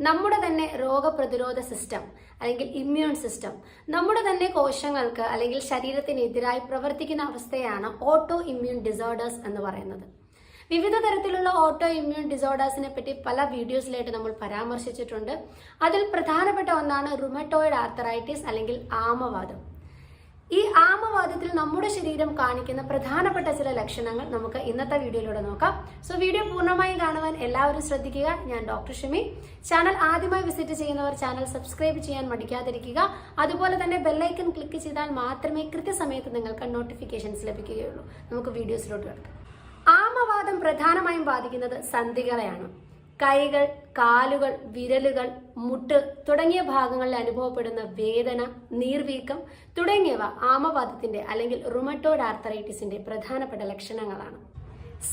നമ്മുടെ തന്നെ രോഗപ്രതിരോധ സിസ്റ്റം അല്ലെങ്കിൽ ഇമ്മ്യൂൺ സിസ്റ്റം നമ്മുടെ തന്നെ കോശങ്ങൾക്ക് അല്ലെങ്കിൽ ശരീരത്തിനെതിരായി പ്രവർത്തിക്കുന്ന അവസ്ഥയാണ് ഓട്ടോ ഇമ്മ്യൂൺ ഡിസോർഡേഴ്സ് എന്ന് പറയുന്നത്. വിവിധ തരത്തിലുള്ള ഓട്ടോ ഇമ്മ്യൂൺ ഡിസോർഡേഴ്സിനെ പറ്റി പല വീഡിയോസിലായിട്ട് നമ്മൾ പരാമർശിച്ചിട്ടുണ്ട്. അതിൽ പ്രധാനപ്പെട്ട ഒന്നാണ് റുമറ്റോയിഡ് ആർത്തറൈറ്റിസ് അല്ലെങ്കിൽ ആമവാദം. ഈ ആമവാദത്തിൽ നമ്മുടെ ശരീരം കാണിക്കുന്ന പ്രധാനപ്പെട്ട ചില ലക്ഷണങ്ങൾ നമുക്ക് ഇന്നത്തെ വീഡിയോയിലൂടെ നോക്കാം. സോ വീഡിയോ പൂർണ്ണമായും കാണുവാൻ എല്ലാവരും ശ്രദ്ധിക്കുക. ഞാൻ ഡോക്ടർ ഷിമി. ചാനൽ ആദ്യമായി വിസിറ്റ് ചെയ്യുന്നവർ ചാനൽ സബ്സ്ക്രൈബ് ചെയ്യാൻ മടിക്കാതിരിക്കുക. അതുപോലെ തന്നെ ബെല്ലൈക്കൺ ക്ലിക്ക് ചെയ്താൽ മാത്രമേ കൃത്യസമയത്ത് നിങ്ങൾക്ക് നോട്ടിഫിക്കേഷൻസ് ലഭിക്കുകയുള്ളൂ. നമുക്ക് വീഡിയോസിലോട്ട് കിടക്കാം. ആമവാദം പ്രധാനമായും ബാധിക്കുന്നത് സന്ധികളെയാണ്. കൈകൾ, കാലുകൾ, വിരലുകൾ, മുട്ട് തുടങ്ങിയ ഭാഗങ്ങളിൽ അനുഭവപ്പെടുന്ന വേദന, നീർവീക്കം തുടങ്ങിയവ ആമവാദത്തിന്റെ അല്ലെങ്കിൽ റുമറ്റോയിഡ് ആർത്തറൈറ്റിസിന്റെ പ്രധാനപ്പെട്ട ലക്ഷണങ്ങളാണ്.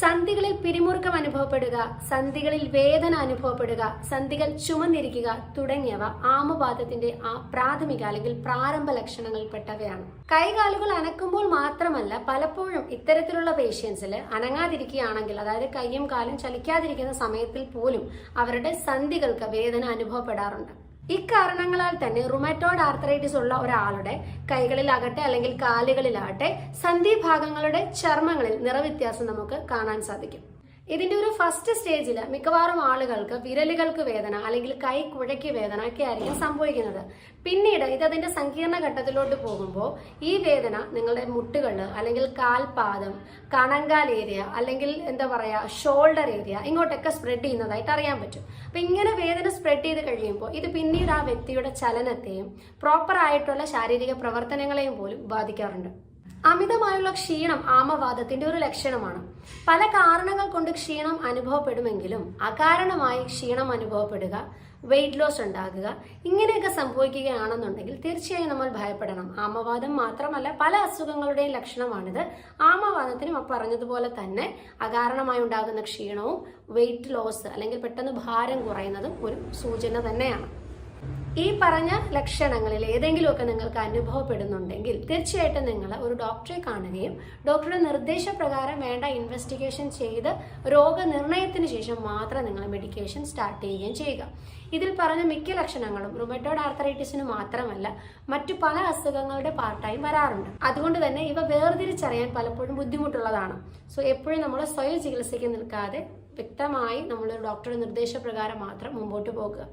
സന്ധികളിൽ പിരിമുറുക്കം അനുഭവപ്പെടുക, സന്ധികളിൽ വേദന അനുഭവപ്പെടുക, സന്ധികൾ ചുമന്നിരിക്കുക തുടങ്ങിയവ ആമവാദത്തിന്റെ പ്രാഥമിക അല്ലെങ്കിൽ പ്രാരംഭ ലക്ഷണങ്ങളിൽപ്പെട്ടവയാണ്. കൈകാലുകൾ അനക്കുമ്പോൾ മാത്രമല്ല, പലപ്പോഴും ഇത്തരത്തിലുള്ള പേഷ്യൻസിൽ അനങ്ങാതിരിക്കുകയാണെങ്കിൽ, അതായത് കൈയും കാലും ചലിക്കാതിരിക്കുന്ന സമയത്തിൽ പോലും അവരുടെ സന്ധികൾക്ക് വേദന അനുഭവപ്പെടാറുണ്ട്. ഇക്കാരണങ്ങളാൽ തന്നെ റുമറ്റോയിഡ് ആർത്തറൈറ്റിസ് ഉള്ള ഒരാളുടെ കൈകളിലാകട്ടെ അല്ലെങ്കിൽ കാലുകളിലാകട്ടെ സന്ധിഭാഗങ്ങളുടെ ചർമ്മങ്ങളിൽ നിറവ്യത്യാസം നമുക്ക് കാണാൻ സാധിക്കും. ഇതിന്റെ ഒരു ഫസ്റ്റ് സ്റ്റേജിൽ മിക്കവാറും ആളുകൾക്ക് വിരലുകൾക്ക് വേദന അല്ലെങ്കിൽ കൈ കുഴയ്ക്ക് വേദന ഒക്കെ ആയിരിക്കും സംഭവിക്കുന്നത്. പിന്നീട് ഇത് അതിന്റെ സങ്കീർണ ഘട്ടത്തിലോട്ട് പോകുമ്പോൾ ഈ വേദന നിങ്ങളുടെ മുട്ടുകള് അല്ലെങ്കിൽ കാൽപാദം, കണങ്കാൽ ഏരിയ അല്ലെങ്കിൽ ഷോൾഡർ ഏരിയ ഇങ്ങോട്ടൊക്കെ സ്പ്രെഡ് ചെയ്യുന്നതായിട്ട് അറിയാൻ പറ്റും. അപ്പൊ ഇങ്ങനെ വേദന സ്പ്രെഡ് ചെയ്ത് കഴിയുമ്പോൾ ഇത് പിന്നീട് ആ വ്യക്തിയുടെ ചലനത്തെയും പ്രോപ്പർ ആയിട്ടുള്ള ശാരീരിക പ്രവർത്തനങ്ങളെയും പോലും ബാധിക്കാറുണ്ട്. അമിതമായുള്ള ക്ഷീണം ആമവാദത്തിന്റെ ഒരു ലക്ഷണമാണ്. പല കാരണങ്ങൾ കൊണ്ട് ക്ഷീണം അനുഭവപ്പെടുമെങ്കിലും അകാരണമായി ക്ഷീണം അനുഭവപ്പെടുക, വെയിറ്റ് ലോസ് ഉണ്ടാകുക, ഇങ്ങനെയൊക്കെ സംഭവിക്കുകയാണെന്നുണ്ടെങ്കിൽ തീർച്ചയായും നമ്മൾ ഭയപ്പെടണം. ആമവാദം മാത്രമല്ല, പല അസുഖങ്ങളുടെയും ലക്ഷണമാണിത്. ആമവാദത്തിനും പറഞ്ഞതുപോലെ തന്നെ അകാരണമായി ഉണ്ടാകുന്ന ക്ഷീണവും വെയിറ്റ് ലോസ് അല്ലെങ്കിൽ പെട്ടെന്ന് ഭാരം കുറയുന്നതും ഒരു സൂചന തന്നെയാണ്. ഈ പറഞ്ഞ ലക്ഷണങ്ങളിൽ ഏതെങ്കിലുമൊക്കെ നിങ്ങൾക്ക് അനുഭവപ്പെടുന്നുണ്ടെങ്കിൽ തീർച്ചയായിട്ടും നിങ്ങൾ ഒരു ഡോക്ടറെ കാണുകയും ഡോക്ടറുടെ നിർദ്ദേശപ്രകാരം വേണ്ട ഇൻവെസ്റ്റിഗേഷൻ ചെയ്ത് രോഗനിർണയത്തിന് ശേഷം മാത്രം നിങ്ങൾ മെഡിക്കേഷൻ സ്റ്റാർട്ട് ചെയ്യുകയും ചെയ്യുക. ഇതിൽ പറഞ്ഞ മിക്ക ലക്ഷണങ്ങളും റുമറ്റോയിഡ് ആർത്തറൈറ്റിസിന് മാത്രമല്ല മറ്റു പല അസുഖങ്ങളുടെ പാർട്ടായും വരാറുണ്ട്. അതുകൊണ്ട് തന്നെ ഇവ വേർതിരിച്ചറിയാൻ പലപ്പോഴും ബുദ്ധിമുട്ടുള്ളതാണ്. സോ എപ്പോഴും നമ്മൾ സ്വയം ചികിത്സയ്ക്ക് നിൽക്കാതെ വ്യക്തമായി നമ്മളൊരു ഡോക്ടറുടെ നിർദ്ദേശപ്രകാരം മാത്രം മുമ്പോട്ട് പോകുക.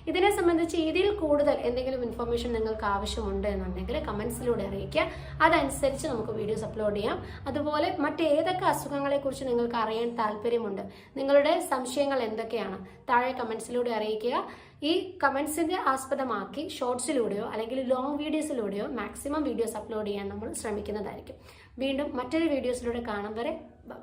ഇതിനെ സംബന്ധിച്ച് ഇതിൽ കൂടുതൽ എന്തെങ്കിലും ഇൻഫർമേഷൻ നിങ്ങൾക്ക് ആവശ്യമുണ്ട് എന്നുണ്ടെങ്കിൽ കമന്റ്സിലൂടെ അറിയിക്കുക. അതനുസരിച്ച് നമുക്ക് വീഡിയോസ് അപ്ലോഡ് ചെയ്യാം. അതുപോലെ മറ്റേതൊക്കെ അസുഖങ്ങളെക്കുറിച്ച് നിങ്ങൾക്ക് അറിയാൻ താല്പര്യമുണ്ട്, നിങ്ങളുടെ സംശയങ്ങൾ എന്തൊക്കെയാണ്, താഴെ കമന്റ്സിലൂടെ അറിയിക്കുക. ഈ കമന്റ്സിന്റെ ആസ്പദമാക്കി ഷോർട്സിലൂടെയോ അല്ലെങ്കിൽ ലോങ് വീഡിയോസിലൂടെയോ മാക്സിമം വീഡിയോസ് അപ്ലോഡ് ചെയ്യാൻ നമ്മൾ ശ്രമിക്കുന്നതായിരിക്കും. വീണ്ടും മറ്റൊരു വീഡിയോസിലൂടെ കാണും വരെ ബൈ.